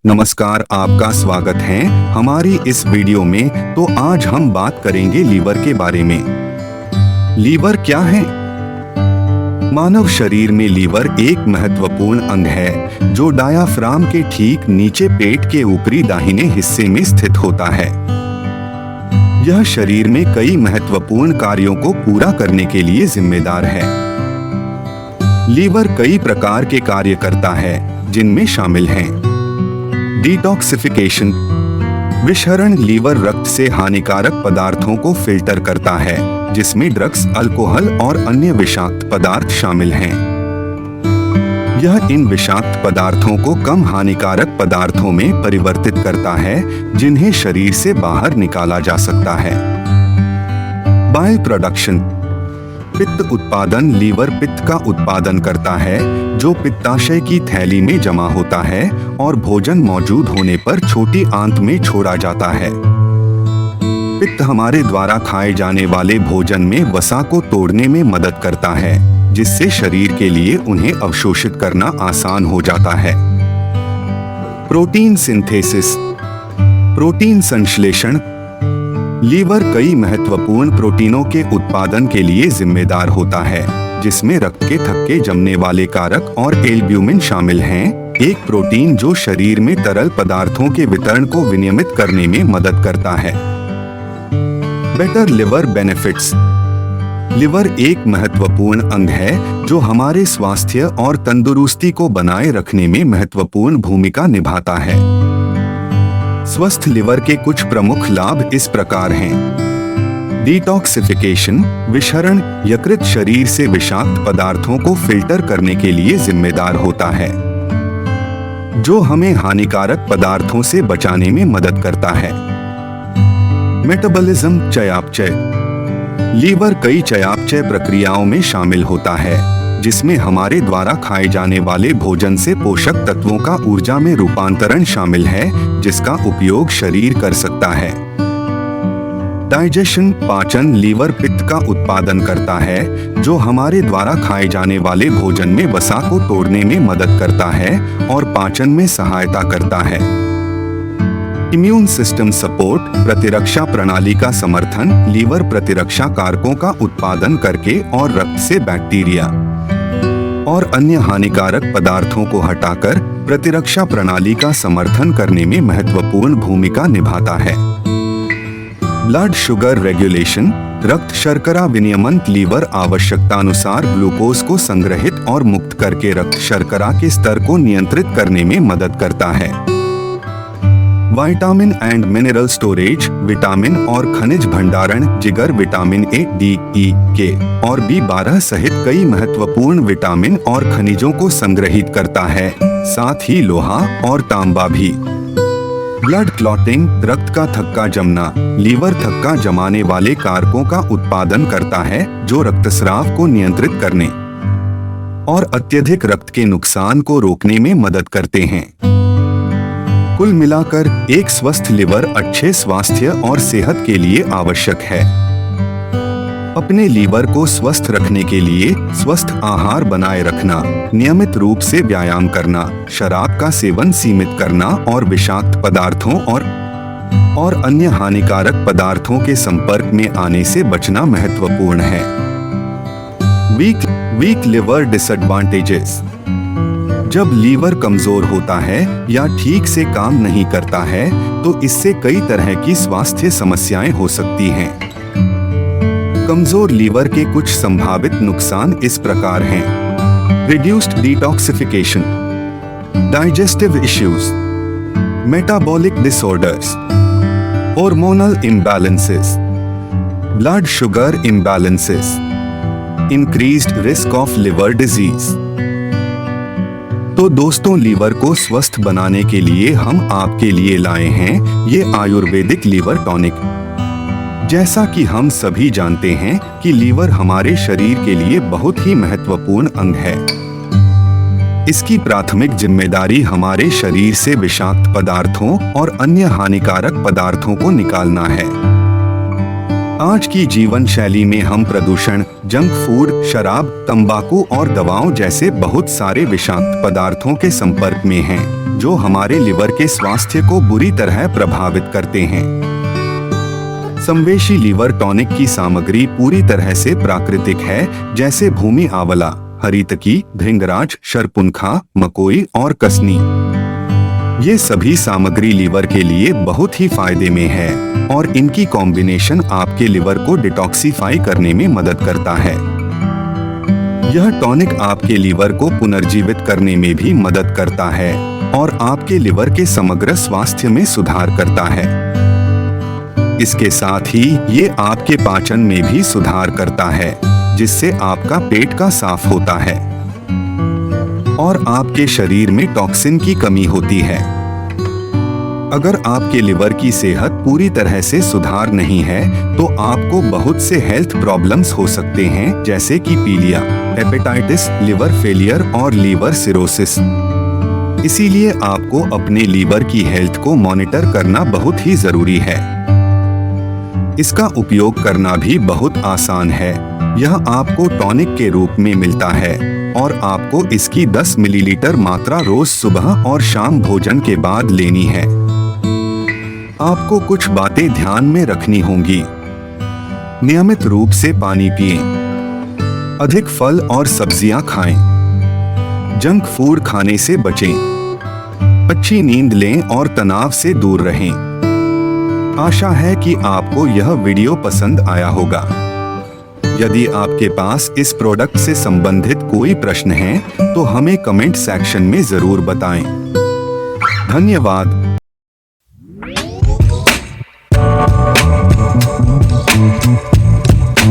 नमस्कार, आपका स्वागत है हमारी इस वीडियो में। तो आज हम बात करेंगे लीवर के बारे में। लीवर क्या है? मानव शरीर में लीवर एक महत्वपूर्ण अंग है जो डायाफ्राम के ठीक नीचे पेट के ऊपरी दाहिने हिस्से में स्थित होता है। यह शरीर में कई महत्वपूर्ण कार्यों को पूरा करने के लिए जिम्मेदार है। लीवर कई प्रकार के कार्य करता है, जिनमें शामिल हैं डिटॉक्सिफिकेशन, विषहरण। लीवर रक्त से हानिकारक पदार्थों को फिल्टर करता है, जिसमें ड्रग्स, अल्कोहल और अन्य विषाक्त पदार्थ शामिल हैं। यह इन विषाक्त पदार्थों को कम हानिकारक पदार्थों में परिवर्तित करता है, जिन्हें शरीर से बाहर निकाला जा सकता है। बाइल प्रोडक्शन, पित्त उत्पादन। लीवर पित्त का उत्पादन करता है, जो पित्ताशय की थैली में जमा होता है और भोजन मौजूद होने पर छोटी आंत में छोड़ा जाता है। पित्त हमारे द्वारा खाए जाने वाले भोजन में वसा को तोड़ने में मदद करता है, जिससे शरीर के लिए उन्हें अवशोषित करना आसान हो जाता है। प्रोटीन सिंथेसिस, प्रोटीन संश्लेषण। लीवर कई महत्वपूर्ण प्रोटीनों के उत्पादन के लिए जिम्मेदार होता है, जिसमें रक्त के थक्के जमने वाले कारक और एल्ब्यूमिन शामिल हैं, एक प्रोटीन जो शरीर में तरल पदार्थों के वितरण को विनियमित करने में मदद करता है। Better liver benefits. लिवर एक महत्वपूर्ण अंग है जो हमारे स्वास्थ्य और तंदुरुस्ती को बनाए रखने में महत्वपूर्ण भूमिका निभाता है। स्वस्थ लिवर के कुछ प्रमुख लाभ इस प्रकार हैं। डिटॉक्सिफिकेशन, विषहरण। यकृत शरीर से विषाक्त पदार्थों को फिल्टर करने के लिए जिम्मेदार होता है, जो हमें हानिकारक पदार्थों से बचाने में मदद करता है। मेटाबॉलिज्म, चयापचय। लीवर कई चयापचय प्रक्रियाओं में शामिल होता है, जिसमें हमारे द्वारा खाए जाने वाले भोजन से पोषक तत्वों का ऊर्जा में रूपांतरण शामिल है, जिसका उपयोग शरीर कर सकता है। डाइजेशन, पाचन। लीवर पित्त का उत्पादन करता है, जो हमारे द्वारा खाए जाने वाले भोजन में वसा को तोड़ने में मदद करता है और पाचन में सहायता करता है। इम्यून सिस्टम सपोर्ट, प्रतिरक्षा प्रणाली का समर्थन। लीवर प्रतिरक्षा कारकों का उत्पादन करके और रक्त से बैक्टीरिया और अन्य हानिकारक पदार्थों को हटाकर प्रतिरक्षा प्रणाली का समर्थन करने में महत्वपूर्ण भूमिका निभाता है। ब्लड शुगर रेगुलेशन, रक्त शर्करा विनियमन। लीवर आवश्यकतानुसार ग्लूकोज को संग्रहित और मुक्त करके रक्त शर्करा के स्तर को नियंत्रित करने में मदद करता है। Vitamin and mineral storage, vitamin और खनिज भंडारण। जिगर विटामिन ए, डी, ई, के और B12 सहित कई महत्वपूर्ण विटामिन और खनिजों को संग्रहित करता है, साथ ही लोहा और तांबा भी। ब्लड क्लॉटिंग, रक्त का थक्का जमना। लीवर थक्का जमाने वाले कारकों का उत्पादन करता है, जो रक्तस्राव को नियंत्रित करने और अत्यधिक रक्त के नुकसान को रोकने में मदद करते हैं। कुल मिलाकर एक स्वस्थ लिवर अच्छे स्वास्थ्य और सेहत के लिए आवश्यक है। अपने लीवर को स्वस्थ रखने के लिए स्वस्थ आहार बनाए रखना, नियमित रूप से व्यायाम करना, शराब का सेवन सीमित करना और विषाक्त पदार्थों और अन्य हानिकारक पदार्थों के संपर्क में आने से बचना महत्वपूर्ण है। Weak liver disadvantages. जब लीवर कमजोर होता है या ठीक से काम नहीं करता है, तो इससे कई तरह की स्वास्थ्य समस्याएं हो सकती हैं। कमजोर लीवर के कुछ संभावित नुकसान इस प्रकार हैं। Reduced detoxification, digestive issues, metabolic disorders, hormonal imbalances, blood sugar imbalances, increased risk of liver disease. तो दोस्तों, लीवर को स्वस्थ बनाने के लिए हम आपके लिए लाए हैं ये आयुर्वेदिक लीवर टॉनिक। जैसा कि हम सभी जानते हैं कि लीवर हमारे शरीर के लिए बहुत ही महत्वपूर्ण अंग है। इसकी प्राथमिक जिम्मेदारी हमारे शरीर से विषाक्त पदार्थों और अन्य हानिकारक पदार्थों को निकालना है। आज की जीवन शैली में हम प्रदूषण, जंक फूड, शराब, तंबाकू और दवाओं जैसे बहुत सारे विषाक्त पदार्थों के संपर्क में हैं, जो हमारे लिवर के स्वास्थ्य को बुरी तरह प्रभावित करते हैं। संवेशी लीवर टॉनिक की सामग्री पूरी तरह से प्राकृतिक है, जैसे भूमि आंवला, हरितकी, भृंगराज, शरपुनखा, मकोई और कसनी। ये सभी सामग्री लीवर के लिए बहुत ही फायदे में है और इनकी कॉम्बिनेशन आपके लिवर को डिटॉक्सिफाई करने में मदद करता है। यह टॉनिक आपके लिवर को पुनर्जीवित करने में भी मदद करता है और आपके लिवर के समग्र स्वास्थ्य में सुधार करता है। इसके साथ ही ये आपके पाचन में भी सुधार करता है, जिससे आपका पेट का साफ होता है और आपके शरीर में टॉक्सिन की कमी होती है। अगर आपके लिवर की सेहत पूरी तरह से सुधार नहीं है तो आपको बहुत से हेल्थ प्रॉब्लम्स हो सकते हैं, जैसे कि पीलिया, हेपेटाइटिस, लिवर फेलियर और लीवर सिरोसिस। इसीलिए आपको अपने लीवर की हेल्थ को मॉनिटर करना बहुत ही जरूरी है। इसका उपयोग करना भी बहुत आसान है। यह आपको टॉनिक के रूप में मिलता है और आपको इसकी 10 मिलीलीटर मात्रा रोज सुबह और शाम भोजन के बाद लेनी है। आपको कुछ बातें ध्यान में रखनी होंगी। नियमित रूप से पानी पिएं, अधिक फल और सब्जियां खाएं, जंक फूड खाने से बचें, अच्छी नींद लें और तनाव से दूर रहें। आशा है कि आपको यह वीडियो पसंद आया होगा। यदि आपके पास इस प्रोडक्ट से संबंधित कोई प्रश्न है तो हमें कमेंट सेक्शन में जरूर बताएं। धन्यवाद।